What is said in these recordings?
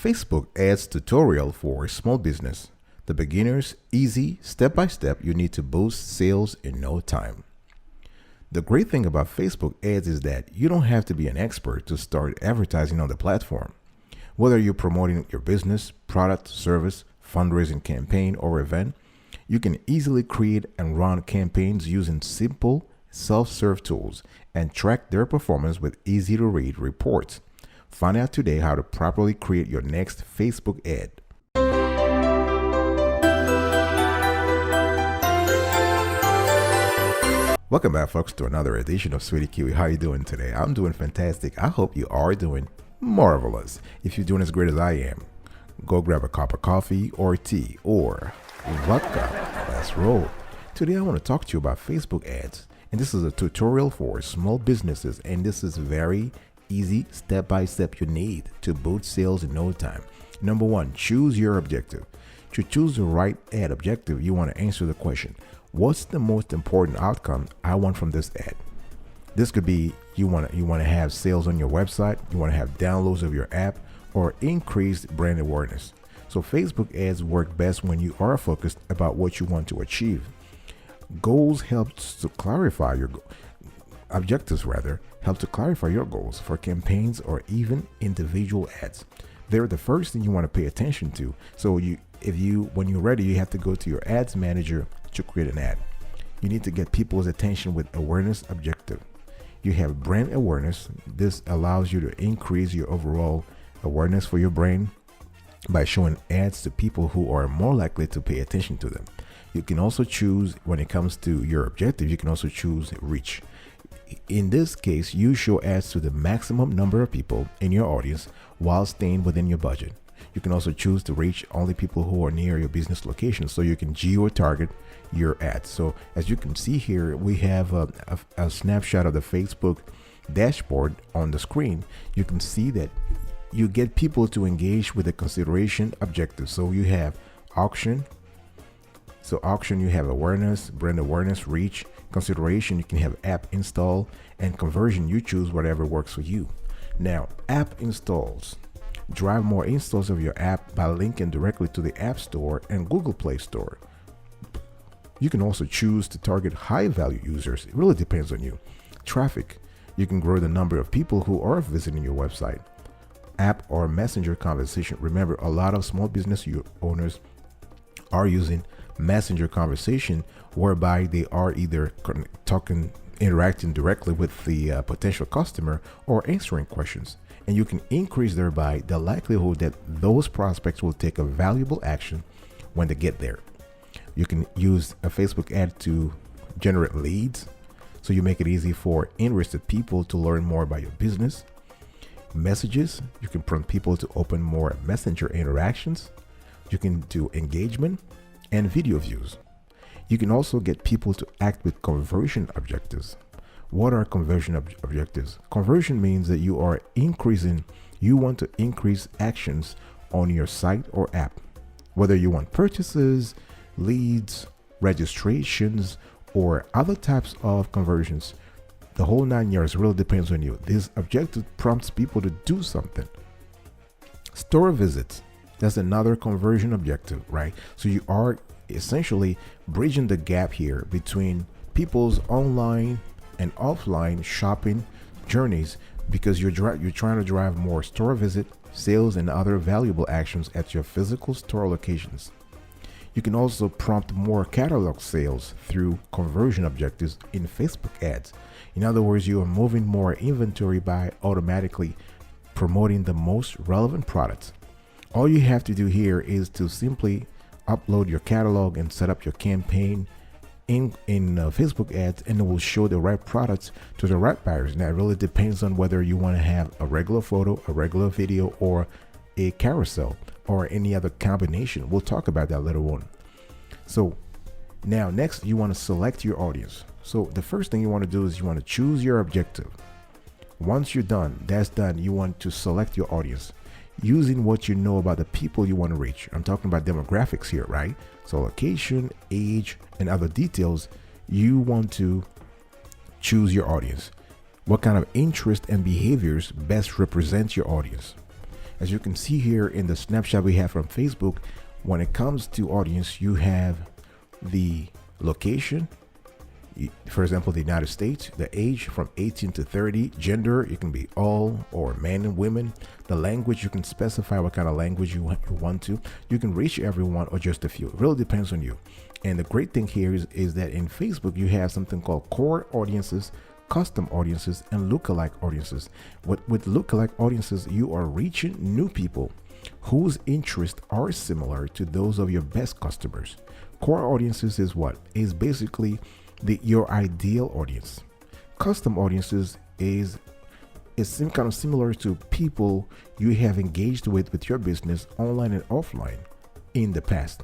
Facebook ads tutorial for small business. The beginner's easy step-by-step you need to boost sales in no time. The great thing about Facebook ads is that you don't have to be an expert to start advertising on the platform. Whether you're promoting your business, product, service, fundraising campaign, or event, you can easily create and run campaigns using simple self-serve tools and track their performance with easy-to-read reports. Find out today how to properly create your next Facebook ad. Welcome back, folks, to another edition of Sweetie Kiwi. How are you doing today? I'm doing fantastic. I hope you are doing marvelous. If you're doing as great as I am, go grab a cup of coffee or tea or vodka. Let's roll. Today I want to talk to you about Facebook ads. And this is a tutorial for small businesses, and this is very easy step-by-step you need to boost sales in no time. Number one, choose your objective. To choose the right ad objective, you want to answer the question, what's the most important outcome I want from this ad? This could be you want to have sales on your website, you want to have downloads of your app, or increased brand awareness. So Facebook ads work best when you are focused about what you want to achieve. Goals helps to clarify your objectives help to clarify your goals for campaigns or even individual ads. They're the first thing you want to pay attention to. So when you're ready, you have to go to your ads manager to create an ad. You need to get people's attention with awareness objective. You have brand awareness. This allows you to increase your overall awareness for your brand by showing ads to people who are more likely to pay attention to them. You can also choose, when it comes to your objective, you can also choose reach. In this case, you show ads to the maximum number of people in your audience while staying within your budget. You can also choose to reach only people who are near your business location, so you can geo-target your ads. So as you can see here, we have a snapshot of the Facebook dashboard on the screen. You can see that you get people to engage with the consideration objective. So you have auction. So auction, you have awareness, brand awareness, reach. Consideration, you can have app install, and conversion, you choose whatever works for you. Now, app installs. Drive more installs of your app by linking directly to the App Store and Google Play Store. You can also choose to target high value users. It really depends on you. Traffic, you can grow the number of people who are visiting your website. App or messenger conversation. Remember, a lot of small business owners are using messenger conversation, whereby they are either interacting directly with the potential customer or answering questions. And you can increase thereby the likelihood that those prospects will take a valuable action when they get there. You can use a Facebook ad to generate leads, so you make it easy for interested people to learn more about your business. Messages, you can prompt people to open more messenger interactions. You can do engagement and video views. You can also get people to act with conversion objectives. What are conversion objectives? Conversion means that you want to increase actions on your site or app. Whether you want purchases, leads, registrations, or other types of conversions, the whole 9 yards really depends on you. This objective prompts people to do something. Store visits, that's another conversion objective, right? So you are essentially bridging the gap here between people's online and offline shopping journeys, because you're trying to drive more store visit, sales, and other valuable actions at your physical store locations. You can also prompt more catalog sales through conversion objectives in Facebook ads. In other words, you are moving more inventory by automatically promoting the most relevant products. All you have to do here is to simply upload your catalog and set up your campaign in Facebook ads, and it will show the right products to the right buyers. Now, it really depends on whether you want to have a regular photo, a regular video, or a carousel, or any other combination. We'll talk about that later on. So now next, you want to select your audience. So the first thing you want to do is you want to choose your objective. Once you're done, you want to select your audience using what you know about the people you want to reach. I'm talking about demographics here, right? So location, age, and other details. You want to choose your audience. What kind of interest and behaviors best represent your audience? As you can see here in the snapshot we have from Facebook, when it comes to audience, you have the location, for example, the United States, the age from 18 to 30, gender, it can be all or men and women. The language, you can specify what kind of language you want to. You can reach everyone or just a few. It really depends on you. And the great thing here is that in Facebook, you have something called core audiences, custom audiences, and lookalike audiences. With lookalike audiences, you are reaching new people whose interests are similar to those of your best customers. Core audiences is what? Is basically your ideal audience. Custom audiences is some kind of similar to people you have engaged with your business online and offline in the past.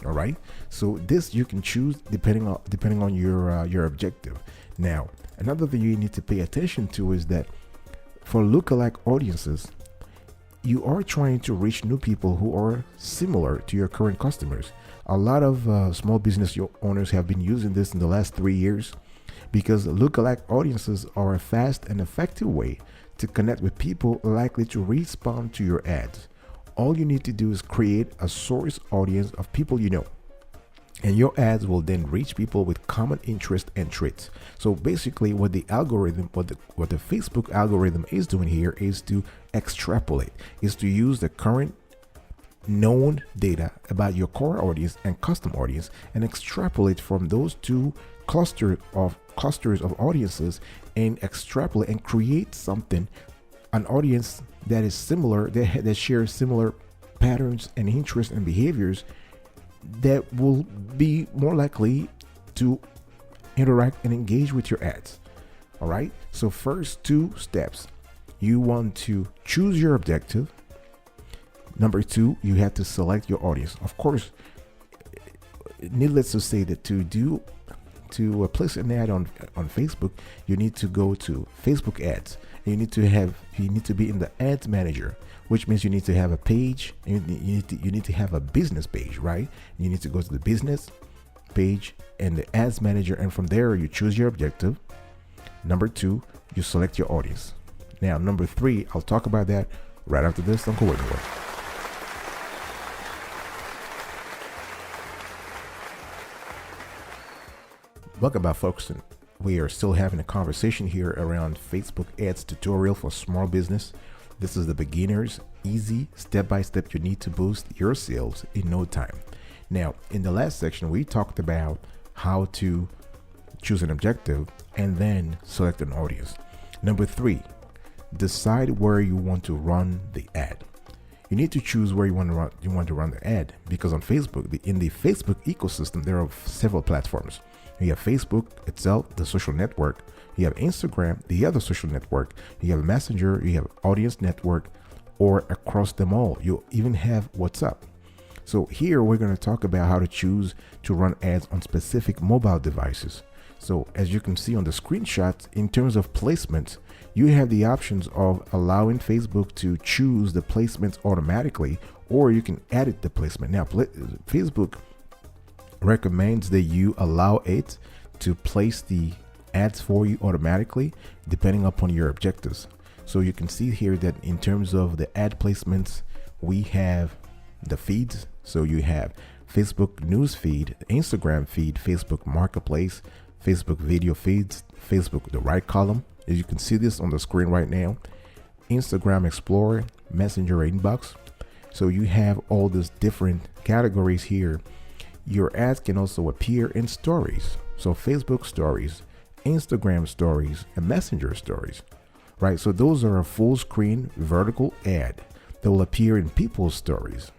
All right, so this you can choose depending on your objective. Now, another thing you need to pay attention to is that for lookalike audiences, you are trying to reach new people who are similar to your current customers. A lot of small business owners have been using this in the last 3 years because lookalike audiences are a fast and effective way to connect with people likely to respond to your ads. All you need to do is create a source audience of people you know, and your ads will then reach people with common interest and traits. So basically what the algorithm, what the Facebook algorithm is doing here is to extrapolate, is to use the current known data about your core audience and custom audience and extrapolate from those two clusters of audiences and extrapolate and create something, an audience that is similar, that shares similar patterns and interests and behaviors that will be more likely to interact and engage with your ads. All right, so first 2 steps, you want to choose your objective. Number 2, you have to select your audience. Of course, needless to say that to place an ad on Facebook, you need to go to Facebook ads. You need to be in the ads manager, which means you need to have a page. You need to have a business page, right? You need to go to the business page and the ads manager, and from there you choose your objective. Number 2, you select your audience. Now, number 3, I'll talk about that right after this. Don't go anywhere. Welcome back, folks. And we are still having a conversation here around Facebook ads tutorial for small business. This is the beginner's easy step-by-step you need to boost your sales in no time. Now, in the last section, we talked about how to choose an objective and then select an audience. Number 3, decide where you want to run the ad. You need to choose where you want to run the ad, because on Facebook, in the Facebook ecosystem, there are several platforms. You have Facebook itself, the social network. You have Instagram, the other social network. You have Messenger, you have Audience Network, or across them all. You even have WhatsApp. So here we're going to talk about how to choose to run ads on specific mobile devices. So as you can see on the screenshots, in terms of placements, you have the options of allowing Facebook to choose the placements automatically, or you can edit the placement. Now, Facebook recommends that you allow it to place the ads for you automatically depending upon your objectives. So you can see here that in terms of the ad placements, we have the feeds. So you have Facebook news feed, Instagram feed, Facebook marketplace, Facebook video feeds, Facebook the right column, as you can see this on the screen right now, Instagram Explorer, Messenger inbox. So you have all these different categories here. Your ads can also appear in stories. So Facebook stories, Instagram stories, and Messenger stories, right? So those are a full screen vertical ad that will appear in people's stories.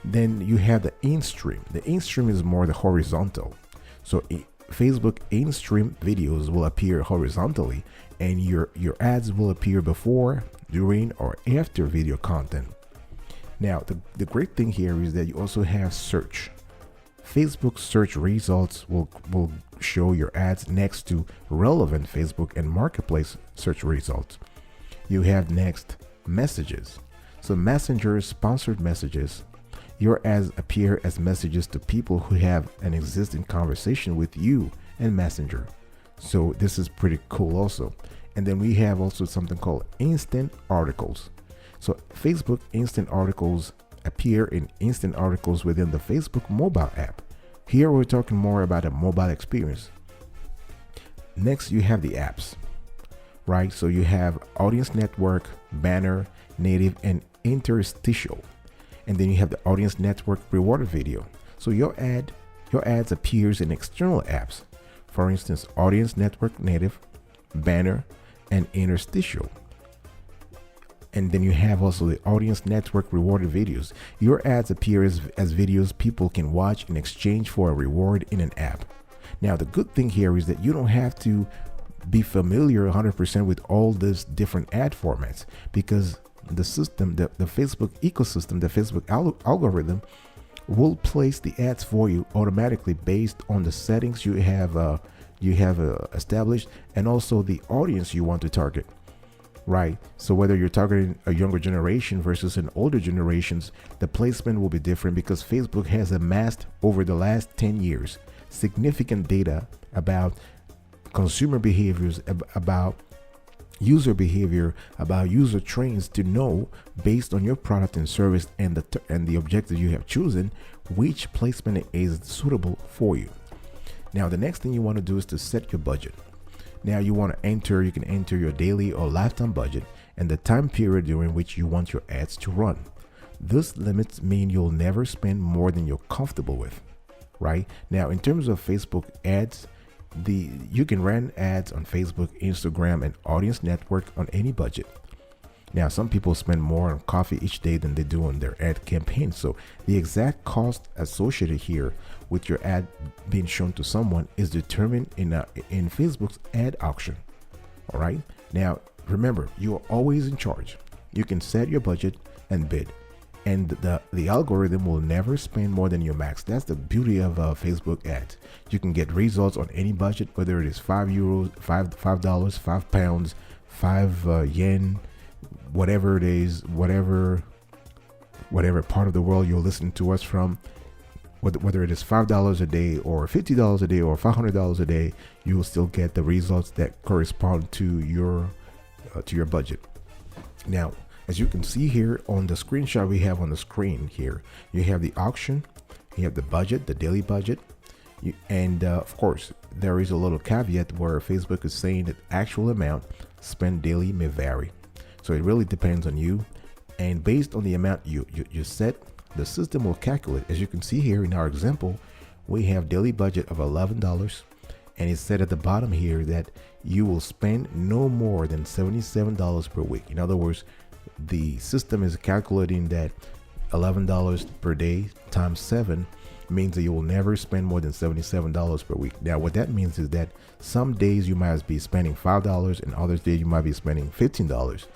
Then you have the in-stream. The in-stream is more the horizontal. So Facebook in-stream videos will appear horizontally, and your ads will appear before, during, or after video content. Now, the great thing here is that you also have search. Facebook search results will show your ads next to relevant Facebook and marketplace search results. You have next messages. So Messenger sponsored messages. Your ads appear as messages to people who have an existing conversation with you and Messenger. So this is pretty cool also. And then we have also something called instant articles. So Facebook instant articles appear in instant articles within the Facebook mobile app. Here we're talking more about a mobile experience. Next, you have the apps, right? So you have audience network, banner, native, and interstitial. And then you have the audience network rewarded video. So your ads appears in external apps. For instance, audience network native, banner, and interstitial. And then you have also the audience network rewarded videos. Your ads appear as videos people can watch in exchange for a reward in an app. Now, the good thing here is that you don't have to be familiar 100% with all these different ad formats, because the system, the Facebook ecosystem, the Facebook algorithm will place the ads for you automatically based on the settings you have established, and also the audience you want to target. Right. So whether you're targeting a younger generation versus an older generations, the placement will be different, because Facebook has amassed over the last 10 years significant data about consumer behaviors, about user behavior, about user trends, to know based on your product and service and the objective you have chosen, which placement is suitable for you. Now, the next thing you want to do is to set your budget. Now you can enter your daily or lifetime budget and the time period during which you want your ads to run. These limits mean you'll never spend more than you're comfortable with, right? Now, in terms of Facebook ads, you can run ads on Facebook, Instagram, and audience network on any budget. Now, some people spend more on coffee each day than they do on their ad campaign. So the exact cost associated here with your ad being shown to someone is determined in Facebook's ad auction. All right. Now, remember, you are always in charge. You can set your budget and bid, and the algorithm will never spend more than your max. That's the beauty of Facebook ads. You can get results on any budget, whether it is €5, $5, £5, 5 yen, whatever it is, whatever part of the world you're listening to us from, whether it is $5 a day or $50 a day or $500 a day, you will still get the results that correspond to your budget. Now, as you can see here on the screenshot we have on the screen here, you have the auction, you have the budget, the daily budget, and of course, there is a little caveat where Facebook is saying that actual amount spent daily may vary. So it really depends on you, and based on the amount you set, the system will calculate. As you can see here in our example, we have daily budget of $11, and it's said at the bottom here that you will spend no more than $77 per week. In other words, the system is calculating that $11 per day times 7 means that you will never spend more than $77 per week. Now, what that means is that some days you might be spending $5, and other days you might be spending $15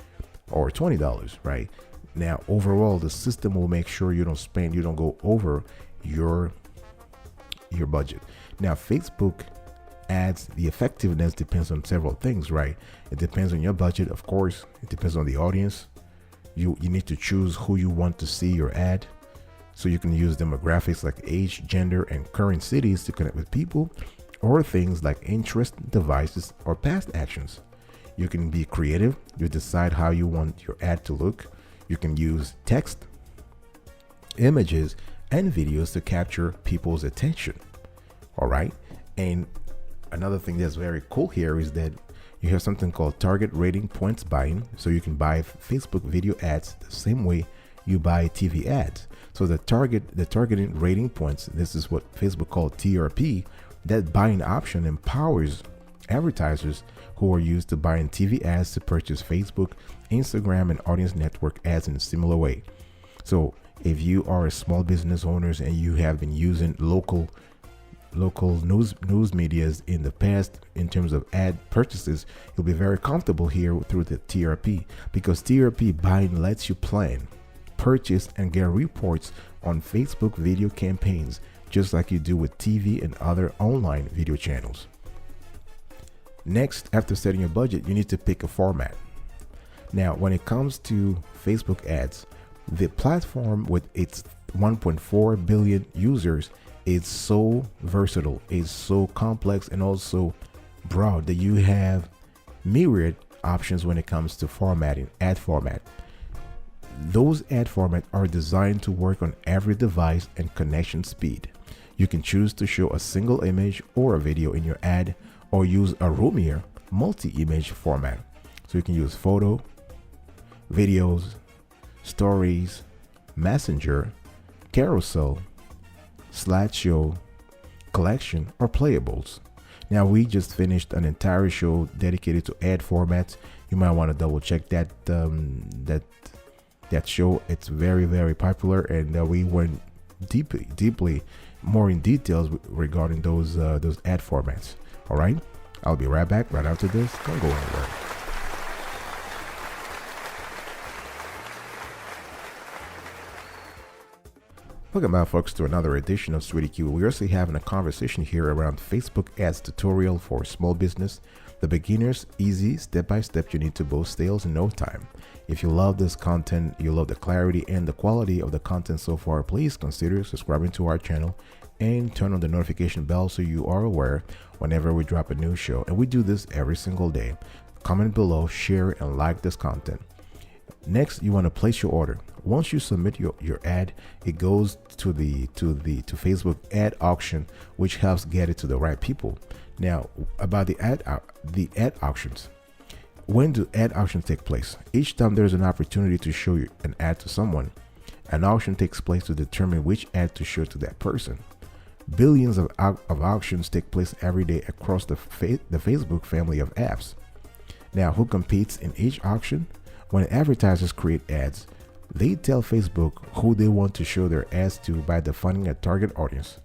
or $20, right? Now, overall, the system will make sure you don't go over your budget. Now, Facebook ads, the effectiveness depends on several things, right? It depends on your budget, of course. It depends on the audience. You need to choose who you want to see your ad. So you can use demographics like age, gender, and current cities to connect with people, or things like interest, devices, or past actions. You can be creative. You decide how you want your ad to look. You can use text, images, and videos to capture people's attention. All right. And another thing that's very cool here is that you have something called target rating points buying. So you can buy Facebook video ads the same way you buy TV ads. So the targeting rating points, this is what Facebook called TRP, that buying option empowers advertisers who are used to buying TV ads to purchase Facebook, Instagram, and audience network ads in a similar way. So if you are a small business owners and you have been using local news medias in the past in terms of ad purchases, you'll be very comfortable here through the TRP, because TRP buying lets you plan, purchase, and get reports on Facebook video campaigns, just like you do with TV and other online video channels. Next, after setting your budget, you need to pick a format. Now, when it comes to Facebook ads, the platform with its 1.4 billion users is so versatile, is so complex, and also broad that you have myriad options when it comes to formatting, ad format. those ad formats are designed to work on every device and connection speed. You can choose to show a single image or a video in your ad, or use a roomier multi-image format. So you can use photo, videos, stories, messenger, carousel, slideshow, collection, or playables. Now, we just finished an entire show dedicated to ad formats. You might want to double check that that show. It's very, very popular, and we went deeply more in details regarding those ad formats. All right, I'll be right back right after this. Don't go anywhere. Welcome back, folks, to another edition of Sweetie Q. We're also having a conversation here around Facebook ads tutorial for small business. The beginner's easy step-by-step you need to boost sales in no time. If you love this content, you love the clarity and the quality of the content so far, please consider subscribing to our channel and turn on the notification bell so you are aware whenever we drop a new show. And we do this every single day. Comment below, share, and like this content. Next, you want to place your order. Once you submit your ad, it goes to Facebook ad auction, which helps get it to the right people. Now, about the ad auctions. When do ad auctions take place? Each time there's an opportunity to show an ad to someone, an auction takes place to determine which ad to show to that person. Billions of auctions take place every day across the Facebook family of apps. Now, who competes in each auction? When advertisers create ads, they tell Facebook who they want to show their ads to by defining a target audience.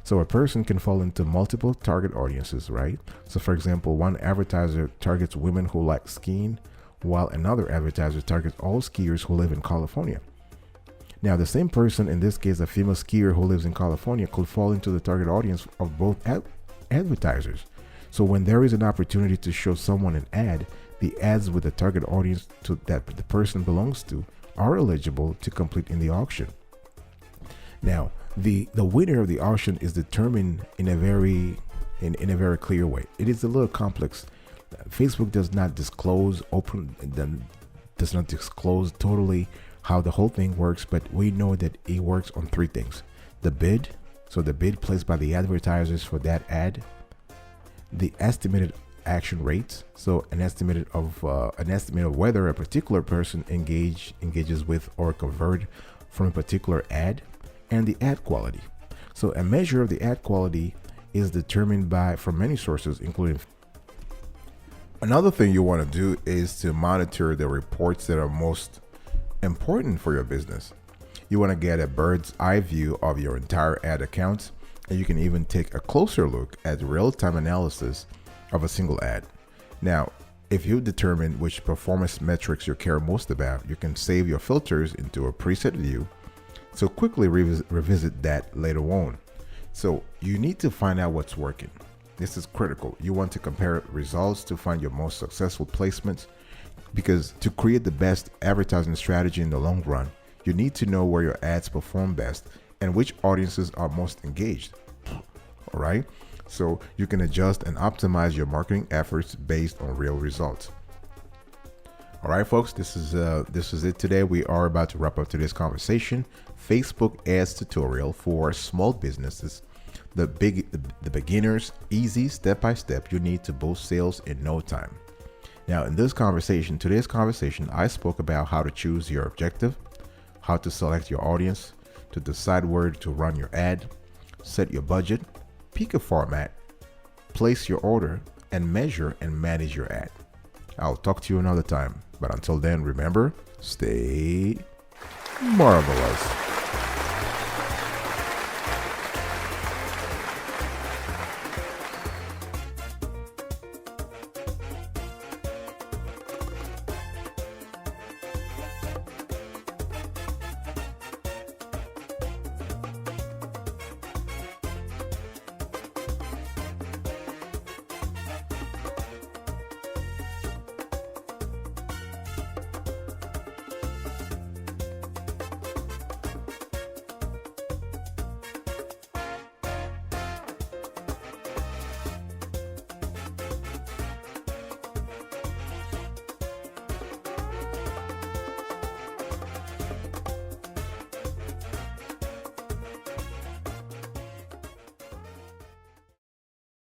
So a person can fall into multiple target audiences, right? So for example, one advertiser targets women who like skiing, while another advertiser targets all skiers who live in California. Now, the same person, in this case a female skier who lives in California, could fall into the target audience of both advertisers. So when there is an opportunity to show someone an ad, the ads with the target audience that the person belongs to are eligible to complete in the auction. Now, the winner of the auction is determined in a very clear way. It is a little complex. Facebook does not disclose totally how the whole thing works, but we know that it works on three things: the bid, so the bid placed by the advertisers for that ad; the estimated action rates, so an estimate of whether a particular person engages with or convert from a particular ad; and the ad quality. So a measure of the ad quality is determined from many sources, including. Another thing you want to do is to monitor the reports that are most important for your business. You want to get a bird's eye view of your entire ad account, and you can even take a closer look at real-time analysis of a single ad. Now, if you determine which performance metrics you care most about, you can save your filters into a preset view, so quickly revisit that later on. So you need to find out what's working. This is critical. You want to compare results to find your most successful placements, because to create the best advertising strategy in the long run, you need to know where your ads perform best and which audiences are most engaged. All right. So you can adjust and optimize your marketing efforts based on real results. All right, folks, this is it today. We are about to wrap up today's conversation. Facebook ads tutorial for small businesses. The beginner's easy step-by-step you need to boost sales in no time. Now, in today's conversation, I spoke about how to choose your objective, how to select your audience, to decide where to run your ad, set your budget, pick a format, place your order, and measure and manage your ad. I'll talk to you another time, but until then, remember, stay marvelous.